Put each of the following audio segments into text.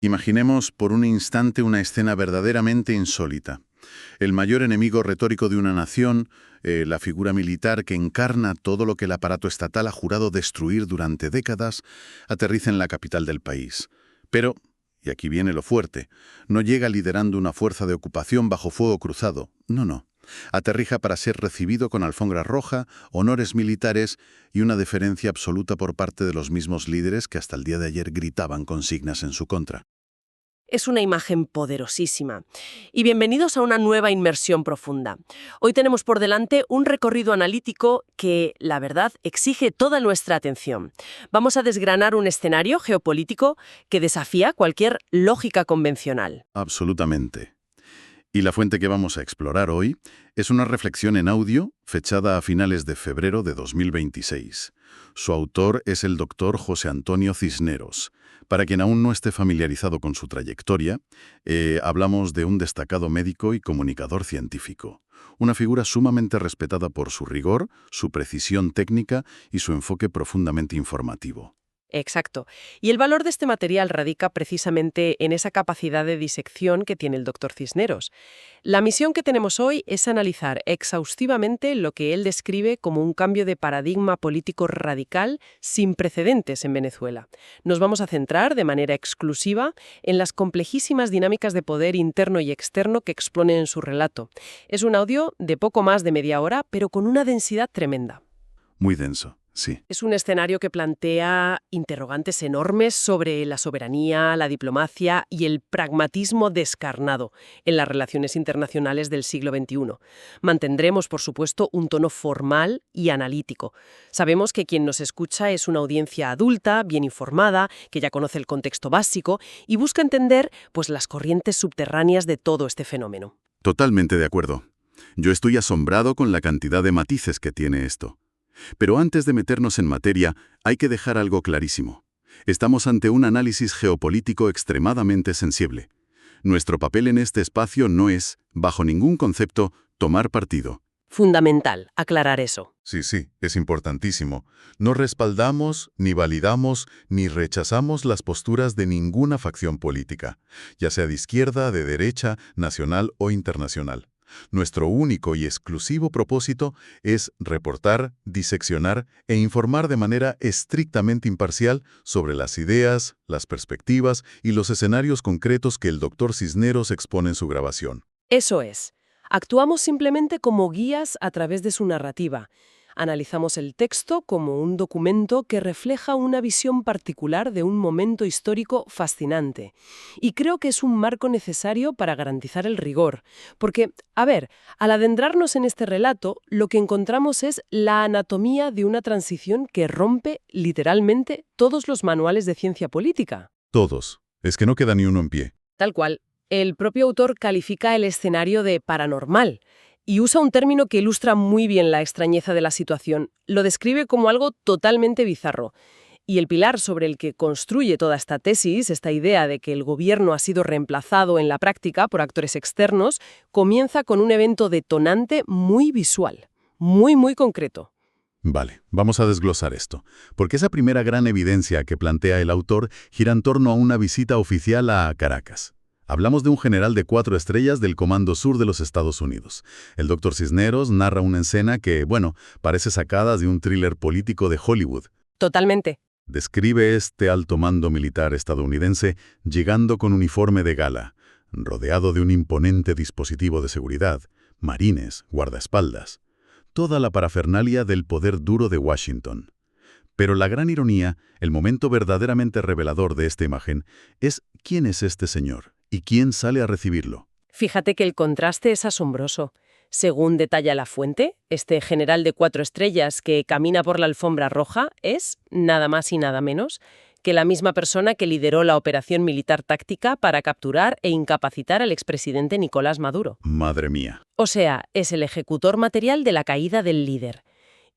Imaginemos por un instante una escena verdaderamente insólita. El mayor enemigo retórico de una nación, la figura militar que encarna todo lo que el aparato estatal ha jurado destruir durante décadas, aterriza en la capital del país. Pero, y aquí viene lo fuerte, no llega liderando una fuerza de ocupación bajo fuego cruzado. No. Aterrija para ser recibido con alfombra roja, honores militares y una deferencia absoluta por parte de los mismos líderes que hasta el día de ayer gritaban consignas en su contra. Es una imagen poderosísima. Y bienvenidos a una nueva inmersión profunda. Hoy tenemos por delante un recorrido analítico que, la verdad, exige toda nuestra atención. Vamos a desgranar un escenario geopolítico que desafía cualquier lógica convencional. Absolutamente. Y la fuente que vamos a explorar hoy es una reflexión en audio fechada a finales de febrero de 2026. Su autor es el doctor José Antonio Cisneros. Para quien aún no esté familiarizado con su trayectoria, hablamos de un destacado médico y comunicador científico. Una figura sumamente respetada por su rigor, su precisión técnica y su enfoque profundamente informativo. Exacto. Y el valor de este material radica precisamente en esa capacidad de disección que tiene el doctor Cisneros. La misión que tenemos hoy es analizar exhaustivamente lo que él describe como un cambio de paradigma político radical sin precedentes en Venezuela. Nos vamos a centrar de manera exclusiva en las complejísimas dinámicas de poder interno y externo que expone en su relato. Es un audio de poco más de media hora, pero con una densidad tremenda. Muy denso. Sí. Es un escenario que plantea interrogantes enormes sobre la soberanía, la diplomacia y el pragmatismo descarnado en las relaciones internacionales del siglo XXI. Mantendremos, por supuesto, un tono formal y analítico. Sabemos que quien nos escucha es una audiencia adulta, bien informada, que ya conoce el contexto básico y busca entender, pues, las corrientes subterráneas de todo este fenómeno. Totalmente de acuerdo. Yo estoy asombrado con la cantidad de matices que tiene esto. Pero antes de meternos en materia, hay que dejar algo clarísimo. Estamos ante un análisis geopolítico extremadamente sensible. Nuestro papel en este espacio no es, bajo ningún concepto, tomar partido. Fundamental aclarar eso. Sí, es importantísimo. No respaldamos, ni validamos, ni rechazamos las posturas de ninguna facción política, ya sea de izquierda, de derecha, nacional o internacional. Nuestro único y exclusivo propósito es reportar, diseccionar e informar de manera estrictamente imparcial sobre las ideas, las perspectivas y los escenarios concretos que el Dr. Cisneros expone en su grabación. Eso es. Actuamos simplemente como guías a través de su narrativa. Analizamos el texto como un documento que refleja una visión particular de un momento histórico fascinante. Y creo que es un marco necesario para garantizar el rigor. Porque, al adentrarnos en este relato, lo que encontramos es la anatomía de una transición que rompe, literalmente, todos los manuales de ciencia política. Todos. Es que no queda ni uno en pie. Tal cual. El propio autor califica el escenario de paranormal y usa un término que ilustra muy bien la extrañeza de la situación. Lo describe como algo totalmente bizarro. Y el pilar sobre el que construye toda esta tesis, esta idea de que el gobierno ha sido reemplazado en la práctica por actores externos, comienza con un evento detonante muy visual, muy concreto. Vale, vamos a desglosar esto, porque esa primera gran evidencia que plantea el autor gira en torno a una visita oficial a Caracas. Hablamos de un general de 4 estrellas del Comando Sur de los Estados Unidos. El Dr. Cisneros narra una escena que, parece sacada de un thriller político de Hollywood. Totalmente. Describe este alto mando militar estadounidense llegando con uniforme de gala, rodeado de un imponente dispositivo de seguridad, marines, guardaespaldas. Toda la parafernalia del poder duro de Washington. Pero la gran ironía, el momento verdaderamente revelador de esta imagen, es quién es este señor. ¿Y quién sale a recibirlo? Fíjate que el contraste es asombroso. Según detalla la fuente, este general de 4 estrellas que camina por la alfombra roja es, nada más y nada menos, que la misma persona que lideró la operación militar táctica para capturar e incapacitar al expresidente Nicolás Maduro. Madre mía. O sea, es el ejecutor material de la caída del líder.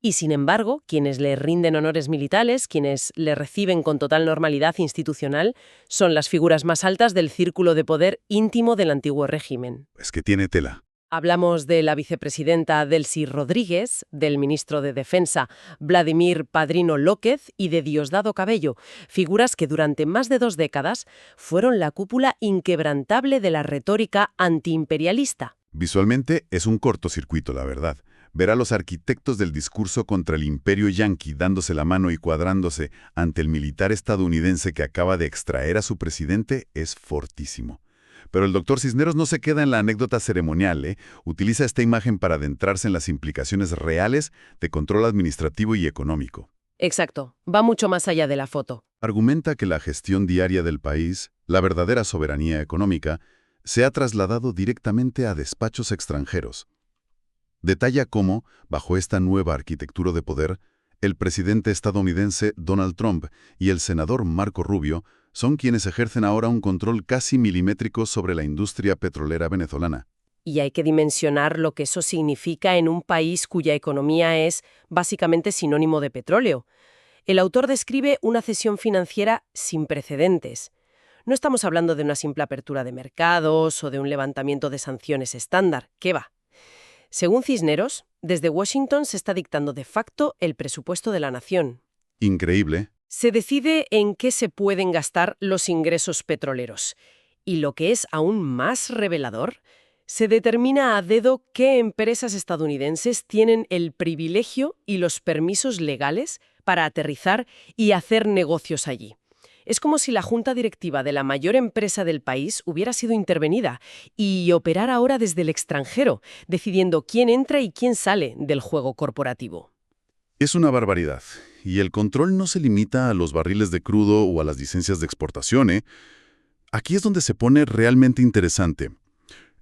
Y sin embargo, quienes le rinden honores militares, quienes le reciben con total normalidad institucional, son las figuras más altas del círculo de poder íntimo del antiguo régimen. Es que tiene tela. Hablamos de la vicepresidenta Delcy Rodríguez, del ministro de Defensa Vladimir Padrino López y de Diosdado Cabello, figuras que durante más de 2 décadas fueron la cúpula inquebrantable de la retórica antiimperialista. Visualmente es un cortocircuito, la verdad. Ver a los arquitectos del discurso contra el imperio yanqui dándose la mano y cuadrándose ante el militar estadounidense que acaba de extraer a su presidente es fortísimo. Pero el doctor Cisneros no se queda en la anécdota ceremonial, ¿eh? Utiliza esta imagen para adentrarse en las implicaciones reales de control administrativo y económico. Exacto, va mucho más allá de la foto. Argumenta que la gestión diaria del país, la verdadera soberanía económica, se ha trasladado directamente a despachos extranjeros. Detalla cómo, bajo esta nueva arquitectura de poder, el presidente estadounidense Donald Trump y el senador Marco Rubio son quienes ejercen ahora un control casi milimétrico sobre la industria petrolera venezolana. Y hay que dimensionar lo que eso significa en un país cuya economía es básicamente sinónimo de petróleo. El autor describe una cesión financiera sin precedentes. No estamos hablando de una simple apertura de mercados o de un levantamiento de sanciones estándar. ¿Qué va? Según Cisneros, desde Washington se está dictando de facto el presupuesto de la nación. Increíble. Se decide en qué se pueden gastar los ingresos petroleros. Y lo que es aún más revelador, se determina a dedo qué empresas estadounidenses tienen el privilegio y los permisos legales para aterrizar y hacer negocios allí. Es como si la junta directiva de la mayor empresa del país hubiera sido intervenida y operara ahora desde el extranjero, decidiendo quién entra y quién sale del juego corporativo. Es una barbaridad. Y el control no se limita a los barriles de crudo o a las licencias de exportación, ¿eh? Aquí es donde se pone realmente interesante.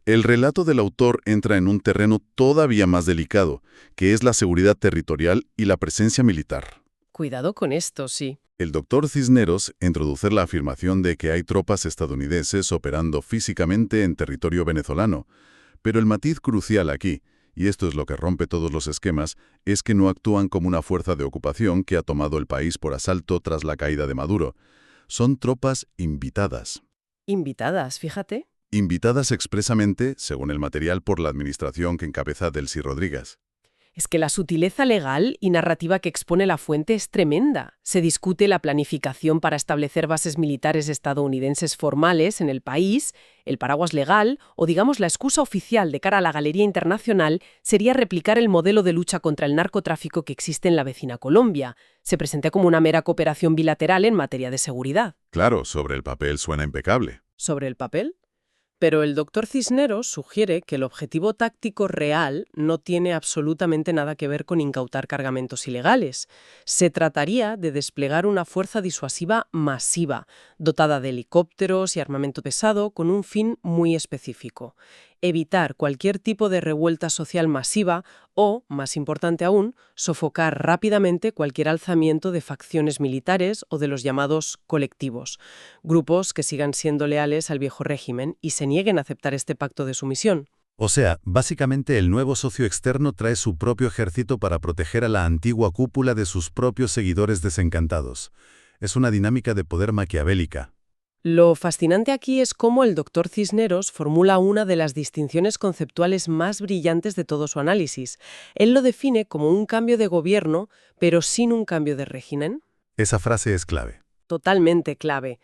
El relato del autor entra en un terreno todavía más delicado, que es la seguridad territorial y la presencia militar. Cuidado con esto, sí. El doctor Cisneros introduce la afirmación de que hay tropas estadounidenses operando físicamente en territorio venezolano, pero el matiz crucial aquí, y esto es lo que rompe todos los esquemas, es que no actúan como una fuerza de ocupación que ha tomado el país por asalto tras la caída de Maduro. Son tropas invitadas. Invitadas, fíjate. Invitadas expresamente, según el material, por la administración que encabeza Delcy Rodríguez. Es que la sutileza legal y narrativa que expone la fuente es tremenda. Se discute la planificación para establecer bases militares estadounidenses formales en el país, el paraguas legal, o digamos la excusa oficial de cara a la galería internacional sería replicar el modelo de lucha contra el narcotráfico que existe en la vecina Colombia. Se presenta como una mera cooperación bilateral en materia de seguridad. Claro, sobre el papel suena impecable. ¿Sobre el papel? Pero el doctor Cisneros sugiere que el objetivo táctico real no tiene absolutamente nada que ver con incautar cargamentos ilegales. Se trataría de desplegar una fuerza disuasiva masiva, dotada de helicópteros y armamento pesado, con un fin muy específico: evitar cualquier tipo de revuelta social masiva o, más importante aún, sofocar rápidamente cualquier alzamiento de facciones militares o de los llamados colectivos, grupos que sigan siendo leales al viejo régimen y se nieguen a aceptar este pacto de sumisión. O sea, básicamente el nuevo socio externo trae su propio ejército para proteger a la antigua cúpula de sus propios seguidores desencantados. Es una dinámica de poder maquiavélica. Lo fascinante aquí es cómo el doctor Cisneros formula una de las distinciones conceptuales más brillantes de todo su análisis. Él lo define como un cambio de gobierno, pero sin un cambio de régimen. Esa frase es clave. Totalmente clave,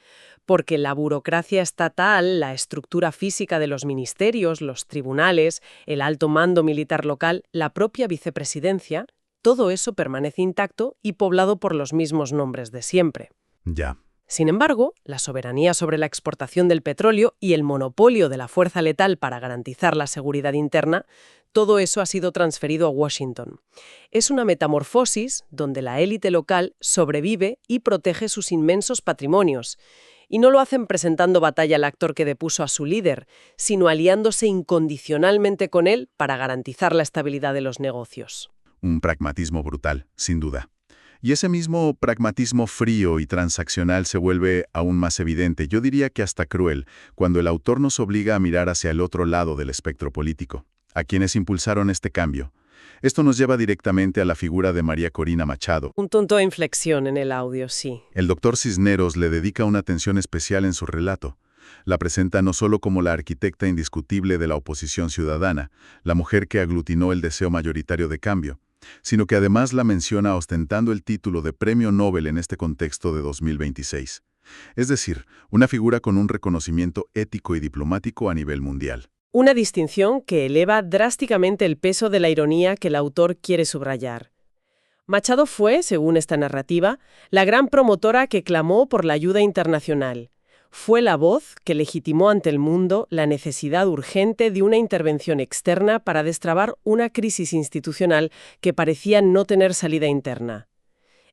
porque la burocracia estatal, la estructura física de los ministerios, los tribunales, el alto mando militar local, la propia vicepresidencia, todo eso permanece intacto y poblado por los mismos nombres de siempre. Ya. Sin embargo, la soberanía sobre la exportación del petróleo y el monopolio de la fuerza letal para garantizar la seguridad interna, todo eso ha sido transferido a Washington. Es una metamorfosis donde la élite local sobrevive y protege sus inmensos patrimonios. Y no lo hacen presentando batalla al actor que depuso a su líder, sino aliándose incondicionalmente con él para garantizar la estabilidad de los negocios. Un pragmatismo brutal, sin duda. Y ese mismo pragmatismo frío y transaccional se vuelve aún más evidente, yo diría que hasta cruel, cuando el autor nos obliga a mirar hacia el otro lado del espectro político, a quienes impulsaron este cambio. Esto nos lleva directamente a la figura de María Corina Machado. Un punto de inflexión en el audio, sí. El doctor Cisneros le dedica una atención especial en su relato. La presenta no solo como la arquitecta indiscutible de la oposición ciudadana, la mujer que aglutinó el deseo mayoritario de cambio, sino que además la menciona ostentando el título de Premio Nobel en este contexto de 2026. Es decir, una figura con un reconocimiento ético y diplomático a nivel mundial. Una distinción que eleva drásticamente el peso de la ironía que el autor quiere subrayar. Machado fue, según esta narrativa, la gran promotora que clamó por la ayuda internacional. Fue la voz que legitimó ante el mundo la necesidad urgente de una intervención externa para destrabar una crisis institucional que parecía no tener salida interna.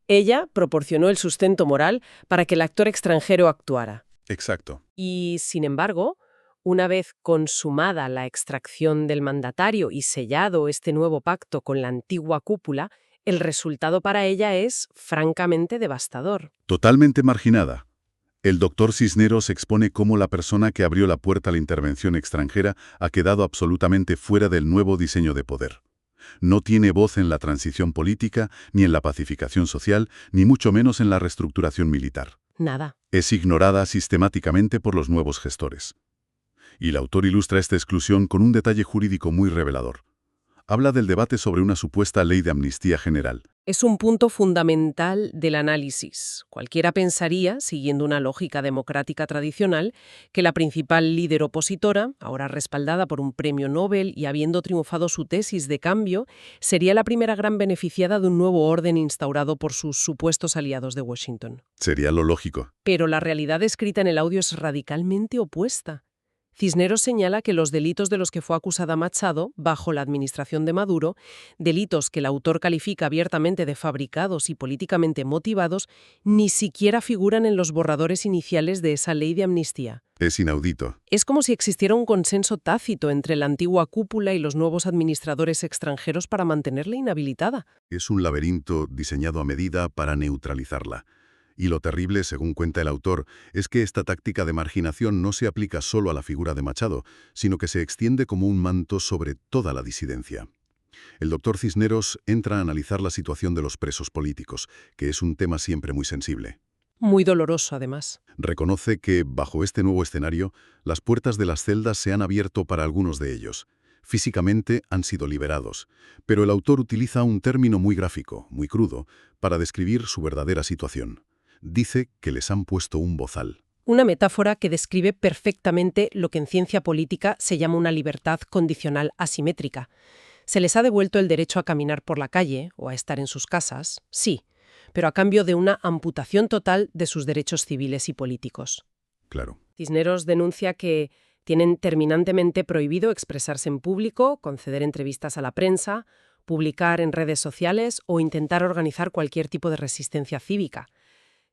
Ella proporcionó el sustento moral para que el actor extranjero actuara. Exacto. Y, sin embargo, una vez consumada la extracción del mandatario y sellado este nuevo pacto con la antigua cúpula, el resultado para ella es francamente devastador. Totalmente marginada. El doctor Cisneros expone cómo la persona que abrió la puerta a la intervención extranjera ha quedado absolutamente fuera del nuevo diseño de poder. No tiene voz en la transición política, ni en la pacificación social, ni mucho menos en la reestructuración militar. Nada. Es ignorada sistemáticamente por los nuevos gestores. Y el autor ilustra esta exclusión con un detalle jurídico muy revelador. Habla del debate sobre una supuesta ley de amnistía general. Es un punto fundamental del análisis. Cualquiera pensaría, siguiendo una lógica democrática tradicional, que la principal líder opositora, ahora respaldada por un premio Nobel y habiendo triunfado su tesis de cambio, sería la primera gran beneficiada de un nuevo orden instaurado por sus supuestos aliados de Washington. Sería lo lógico. Pero la realidad descrita en el audio es radicalmente opuesta. Cisneros señala que los delitos de los que fue acusada Machado, bajo la administración de Maduro, delitos que el autor califica abiertamente de fabricados y políticamente motivados, ni siquiera figuran en los borradores iniciales de esa ley de amnistía. Es inaudito. Es como si existiera un consenso tácito entre la antigua cúpula y los nuevos administradores extranjeros para mantenerla inhabilitada. Es un laberinto diseñado a medida para neutralizarla. Y lo terrible, según cuenta el autor, es que esta táctica de marginación no se aplica solo a la figura de Machado, sino que se extiende como un manto sobre toda la disidencia. El doctor Cisneros entra a analizar la situación de los presos políticos, que es un tema siempre muy sensible. Muy doloroso, además. Reconoce que, bajo este nuevo escenario, las puertas de las celdas se han abierto para algunos de ellos. Físicamente han sido liberados, pero el autor utiliza un término muy gráfico, muy crudo, para describir su verdadera situación. Dice que les han puesto un bozal. Una metáfora que describe perfectamente lo que en ciencia política se llama una libertad condicional asimétrica. ¿Se les ha devuelto el derecho a caminar por la calle o a estar en sus casas? Sí, pero a cambio de una amputación total de sus derechos civiles y políticos. Claro. Cisneros denuncia que tienen terminantemente prohibido expresarse en público, conceder entrevistas a la prensa, publicar en redes sociales o intentar organizar cualquier tipo de resistencia cívica.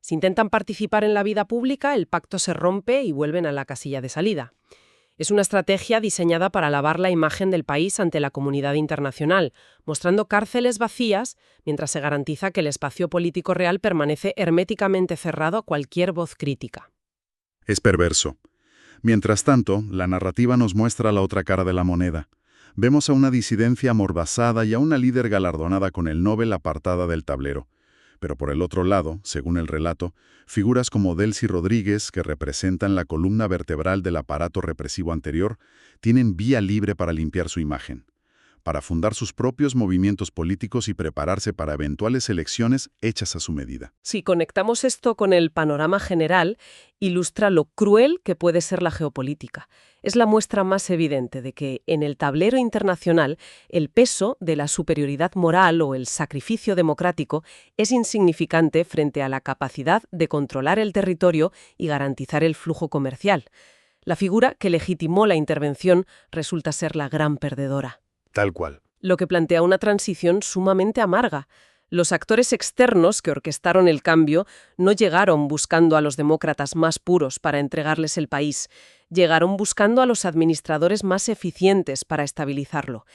Si intentan participar en la vida pública, el pacto se rompe y vuelven a la casilla de salida. Es una estrategia diseñada para lavar la imagen del país ante la comunidad internacional, mostrando cárceles vacías mientras se garantiza que el espacio político real permanece herméticamente cerrado a cualquier voz crítica. Es perverso. Mientras tanto, la narrativa nos muestra la otra cara de la moneda. Vemos a una disidencia amordazada y a una líder galardonada con el Nobel apartada del tablero. Pero por el otro lado, según el relato, figuras como Delcy Rodríguez, que representan la columna vertebral del aparato represivo anterior, tienen vía libre para limpiar su imagen, para fundar sus propios movimientos políticos y prepararse para eventuales elecciones hechas a su medida. Si conectamos esto con el panorama general, ilustra lo cruel que puede ser la geopolítica. Es la muestra más evidente de que, en el tablero internacional, el peso de la superioridad moral o el sacrificio democrático es insignificante frente a la capacidad de controlar el territorio y garantizar el flujo comercial. La figura que legitimó la intervención resulta ser la gran perdedora. Tal cual. Lo que plantea una transición sumamente amarga. Los actores externos que orquestaron el cambio no llegaron buscando a los demócratas más puros para entregarles el país, llegaron buscando a los administradores más eficientes para estabilizarlo.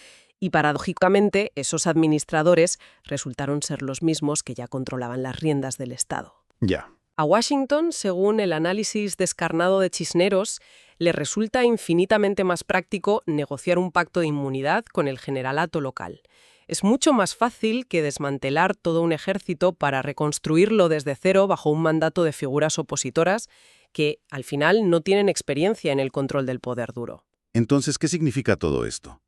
Y paradójicamente, esos administradores resultaron ser los mismos que ya controlaban las riendas del Estado. Ya. A Washington, según el análisis descarnado de Cisneros, le resulta infinitamente más práctico negociar un pacto de inmunidad con el generalato local. Es mucho más fácil que desmantelar todo un ejército para reconstruirlo desde cero bajo un mandato de figuras opositoras que, al final, no tienen experiencia en el control del poder duro. Entonces, ¿qué significa todo esto?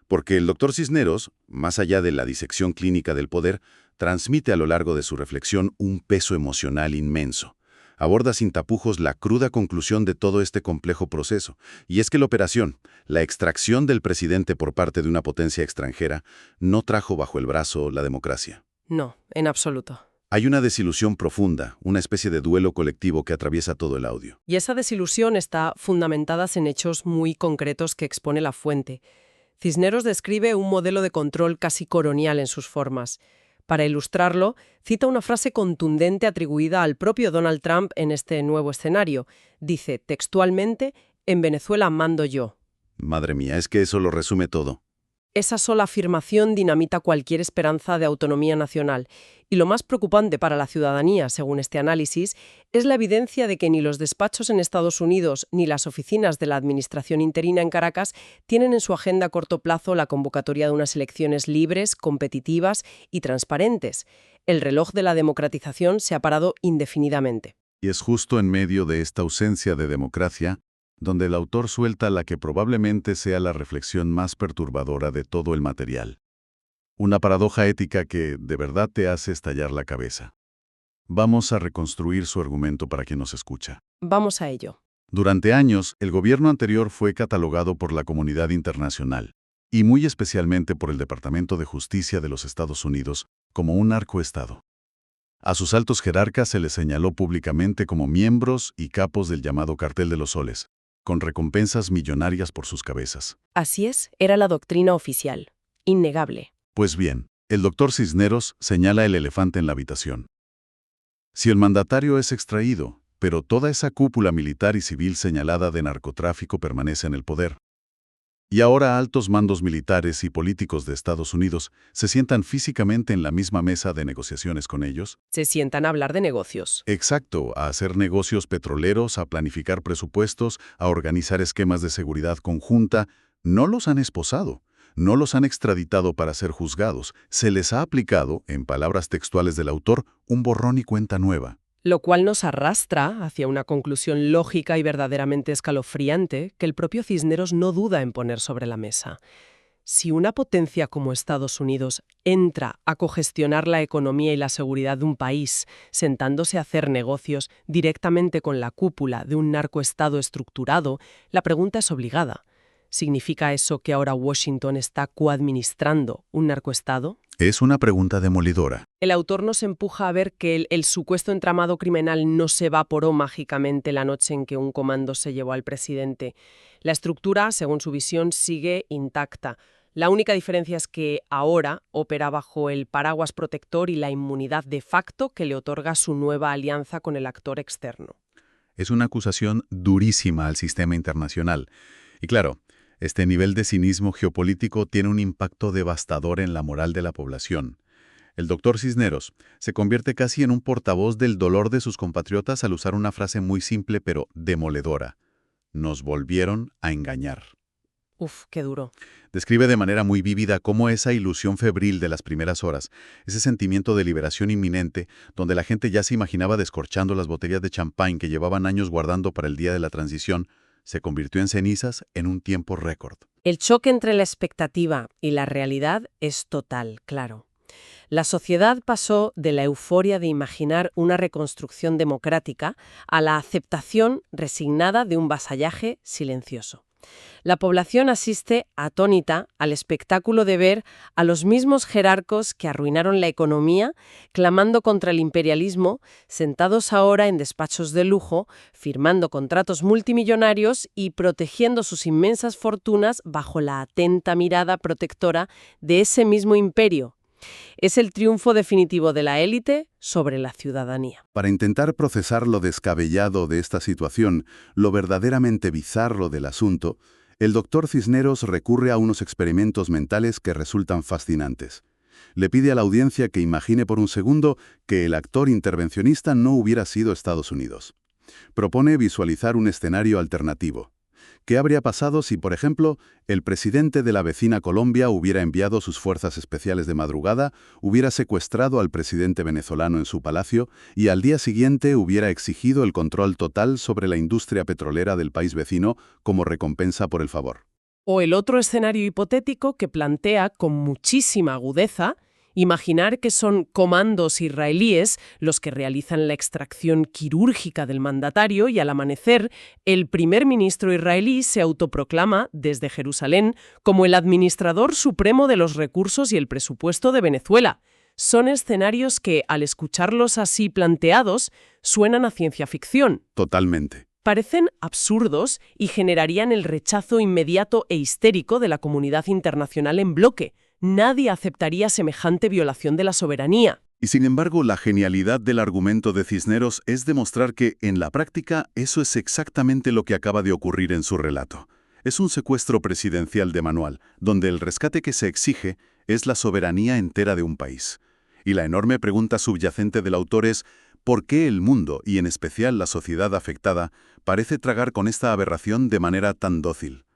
Porque el doctor Cisneros, más allá de la disección clínica del poder, transmite a lo largo de su reflexión un peso emocional inmenso. Aborda sin tapujos la cruda conclusión de todo este complejo proceso, y es que la operación, la extracción del presidente por parte de una potencia extranjera, no trajo bajo el brazo la democracia. No, en absoluto. Hay una desilusión profunda, una especie de duelo colectivo que atraviesa todo el audio. Y esa desilusión está fundamentada en hechos muy concretos que expone la fuente. Cisneros describe un modelo de control casi colonial en sus formas. Para ilustrarlo, cita una frase contundente atribuida al propio Donald Trump en este nuevo escenario. Dice textualmente: «En Venezuela mando yo». Madre mía, es que eso lo resume todo. Esa sola afirmación dinamita cualquier esperanza de autonomía nacional. Y lo más preocupante para la ciudadanía, según este análisis, es la evidencia de que ni los despachos en Estados Unidos ni las oficinas de la administración interina en Caracas tienen en su agenda a corto plazo la convocatoria de unas elecciones libres, competitivas y transparentes. El reloj de la democratización se ha parado indefinidamente. Y es justo en medio de esta ausencia de democracia donde el autor suelta la que probablemente sea la reflexión más perturbadora de todo el material. Una paradoja ética que de verdad te hace estallar la cabeza. Vamos a reconstruir su argumento para quien nos escucha. Vamos a ello. Durante años, el gobierno anterior fue catalogado por la comunidad internacional, y muy especialmente por el Departamento de Justicia de los Estados Unidos, como un narcoestado. A sus altos jerarcas se les señaló públicamente como miembros y capos del llamado Cartel de los Soles, con recompensas millonarias por sus cabezas. Así es, era la doctrina oficial. Innegable. Pues bien, el doctor Cisneros señala el elefante en la habitación. Si el mandatario es extraído, pero toda esa cúpula militar y civil señalada de narcotráfico permanece en el poder. Y ahora altos mandos militares y políticos de Estados Unidos se sientan físicamente en la misma mesa de negociaciones con ellos. Se sientan a hablar de negocios. Exacto, a hacer negocios petroleros, a planificar presupuestos, a organizar esquemas de seguridad conjunta. No los han esposado, no los han extraditado para ser juzgados. Se les ha aplicado, en palabras textuales del autor, un borrón y cuenta nueva. Lo cual nos arrastra hacia una conclusión lógica y verdaderamente escalofriante que el propio Cisneros no duda en poner sobre la mesa. Si una potencia como Estados Unidos entra a cogestionar la economía y la seguridad de un país, sentándose a hacer negocios directamente con la cúpula de un narcoestado estructurado, la pregunta es obligada. ¿Significa eso que ahora Washington está coadministrando un narcoestado? Es una pregunta demolidora. El autor nos empuja a ver que el supuesto entramado criminal no se evaporó mágicamente la noche en que un comando se llevó al presidente. La estructura, según su visión, sigue intacta. La única diferencia es que ahora opera bajo el paraguas protector y la inmunidad de facto que le otorga su nueva alianza con el actor externo. Es una acusación durísima al sistema internacional. Y claro, este nivel de cinismo geopolítico tiene un impacto devastador en la moral de la población. El doctor Cisneros se convierte casi en un portavoz del dolor de sus compatriotas al usar una frase muy simple pero demoledora. Nos volvieron a engañar. Uf, qué duro. Describe de manera muy vívida cómo esa ilusión febril de las primeras horas, ese sentimiento de liberación inminente, donde la gente ya se imaginaba descorchando las botellas de champán que llevaban años guardando para el día de la transición, se convirtió en cenizas en un tiempo récord. El choque entre la expectativa y la realidad es total, claro. La sociedad pasó de la euforia de imaginar una reconstrucción democrática a la aceptación resignada de un vasallaje silencioso. La población asiste atónita al espectáculo de ver a los mismos jerarcos que arruinaron la economía, clamando contra el imperialismo, sentados ahora en despachos de lujo, firmando contratos multimillonarios y protegiendo sus inmensas fortunas bajo la atenta mirada protectora de ese mismo imperio. Es el triunfo definitivo de la élite sobre la ciudadanía. Para intentar procesar lo descabellado de esta situación, lo verdaderamente bizarro del asunto, el doctor Cisneros recurre a unos experimentos mentales que resultan fascinantes. Le pide a la audiencia que imagine por un segundo que el actor intervencionista no hubiera sido Estados Unidos. Propone visualizar un escenario alternativo. ¿Qué habría pasado si, por ejemplo, el presidente de la vecina Colombia hubiera enviado sus fuerzas especiales de madrugada, hubiera secuestrado al presidente venezolano en su palacio y al día siguiente hubiera exigido el control total sobre la industria petrolera del país vecino como recompensa por el favor? O el otro escenario hipotético que plantea con muchísima agudeza imaginar que son comandos israelíes los que realizan la extracción quirúrgica del mandatario y al amanecer el primer ministro israelí se autoproclama desde Jerusalén como el administrador supremo de los recursos y el presupuesto de Venezuela. Son escenarios que, al escucharlos así planteados, suenan a ciencia ficción. Totalmente. Parecen absurdos y generarían el rechazo inmediato e histérico de la comunidad internacional en bloque. Nadie aceptaría semejante violación de la soberanía. Y sin embargo, la genialidad del argumento de Cisneros es demostrar que, en la práctica, eso es exactamente lo que acaba de ocurrir en su relato. Es un secuestro presidencial de manual, donde el rescate que se exige es la soberanía entera de un país. Y la enorme pregunta subyacente del autor es ¿por qué el mundo, y en especial la sociedad afectada, parece tragar con esta aberración de manera tan dócil?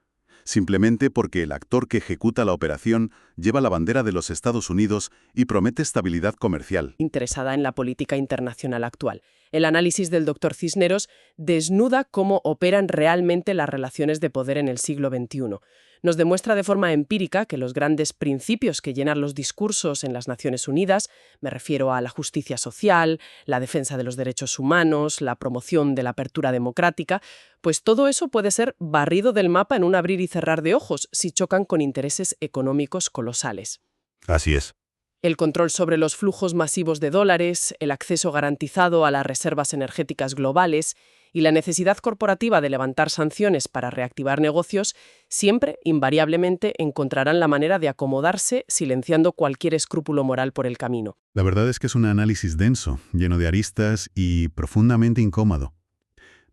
Simplemente porque el actor que ejecuta la operación lleva la bandera de los Estados Unidos y promete estabilidad comercial. Interesada en la política internacional actual. El análisis del Dr. Cisneros desnuda cómo operan realmente las relaciones de poder en el siglo XXI. Nos demuestra de forma empírica que los grandes principios que llenan los discursos en las Naciones Unidas, me refiero a la justicia social, la defensa de los derechos humanos, la promoción de la apertura democrática, pues todo eso puede ser barrido del mapa en un abrir y cerrar de ojos si chocan con intereses económicos colosales. Así es. El control sobre los flujos masivos de dólares, el acceso garantizado a las reservas energéticas globales y la necesidad corporativa de levantar sanciones para reactivar negocios, siempre, invariablemente, encontrarán la manera de acomodarse silenciando cualquier escrúpulo moral por el camino. La verdad es que es un análisis denso, lleno de aristas y profundamente incómodo.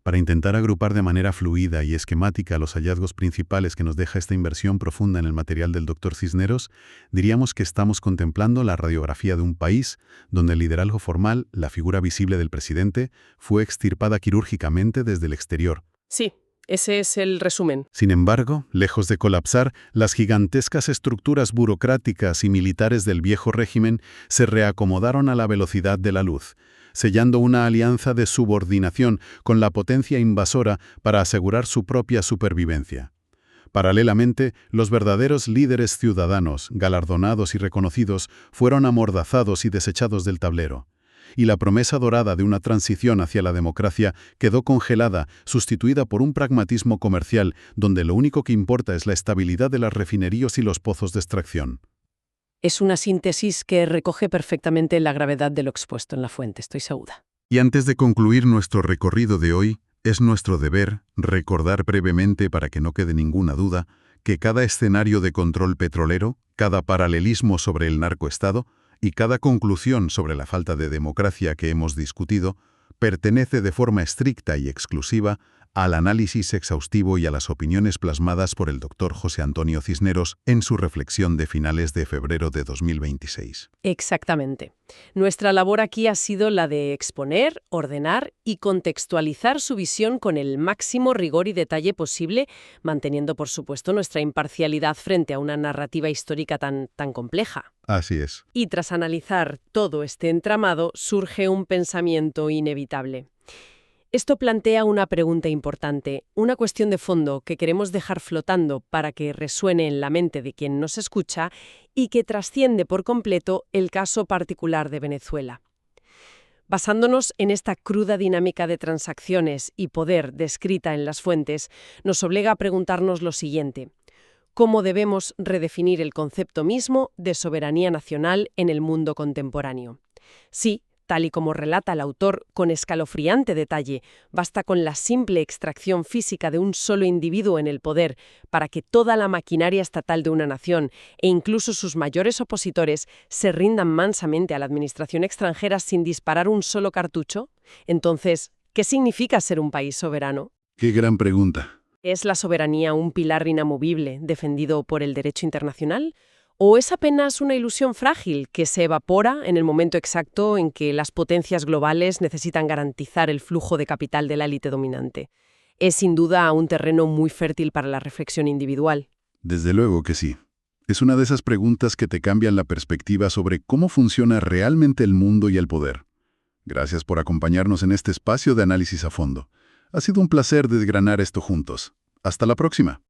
Para intentar agrupar de manera fluida y esquemática los hallazgos principales que nos deja esta inversión profunda en el material del Dr. Cisneros, diríamos que estamos contemplando la radiografía de un país donde el liderazgo formal, la figura visible del presidente, fue extirpada quirúrgicamente desde el exterior. Sí, ese es el resumen. Sin embargo, lejos de colapsar, las gigantescas estructuras burocráticas y militares del viejo régimen se reacomodaron a la velocidad de la luz, sellando una alianza de subordinación con la potencia invasora para asegurar su propia supervivencia. Paralelamente, los verdaderos líderes ciudadanos, galardonados y reconocidos, fueron amordazados y desechados del tablero. Y la promesa dorada de una transición hacia la democracia quedó congelada, sustituida por un pragmatismo comercial donde lo único que importa es la estabilidad de las refinerías y los pozos de extracción. Es una síntesis que recoge perfectamente la gravedad de lo expuesto en la fuente, estoy segura. Y antes de concluir nuestro recorrido de hoy, es nuestro deber recordar brevemente, para que no quede ninguna duda, que cada escenario de control petrolero, cada paralelismo sobre el narcoestado y cada conclusión sobre la falta de democracia que hemos discutido pertenece de forma estricta y exclusiva al análisis exhaustivo y a las opiniones plasmadas por el Dr. José Antonio Cisneros en su reflexión de finales de febrero de 2026. Exactamente. Nuestra labor aquí ha sido la de exponer, ordenar y contextualizar su visión con el máximo rigor y detalle posible, manteniendo, por supuesto, nuestra imparcialidad frente a una narrativa histórica tan compleja. Así es. Y tras analizar todo este entramado, surge un pensamiento inevitable. Esto plantea una pregunta importante, una cuestión de fondo que queremos dejar flotando para que resuene en la mente de quien nos escucha y que trasciende por completo el caso particular de Venezuela. Basándonos en esta cruda dinámica de transacciones y poder descrita en las fuentes, nos obliga a preguntarnos lo siguiente: ¿cómo debemos redefinir el concepto mismo de soberanía nacional en el mundo contemporáneo? Sí, tal y como relata el autor con escalofriante detalle, basta con la simple extracción física de un solo individuo en el poder para que toda la maquinaria estatal de una nación e incluso sus mayores opositores se rindan mansamente a la administración extranjera sin disparar un solo cartucho. Entonces, ¿qué significa ser un país soberano? ¡Qué gran pregunta! ¿Es la soberanía un pilar inamovible defendido por el derecho internacional? ¿O es apenas una ilusión frágil que se evapora en el momento exacto en que las potencias globales necesitan garantizar el flujo de capital de la élite dominante? es sin duda un terreno muy fértil para la reflexión individual. Desde luego que sí. Es una de esas preguntas que te cambian la perspectiva sobre cómo funciona realmente el mundo y el poder. Gracias por acompañarnos en este espacio de análisis a fondo. Ha sido un placer desgranar esto juntos. Hasta la próxima.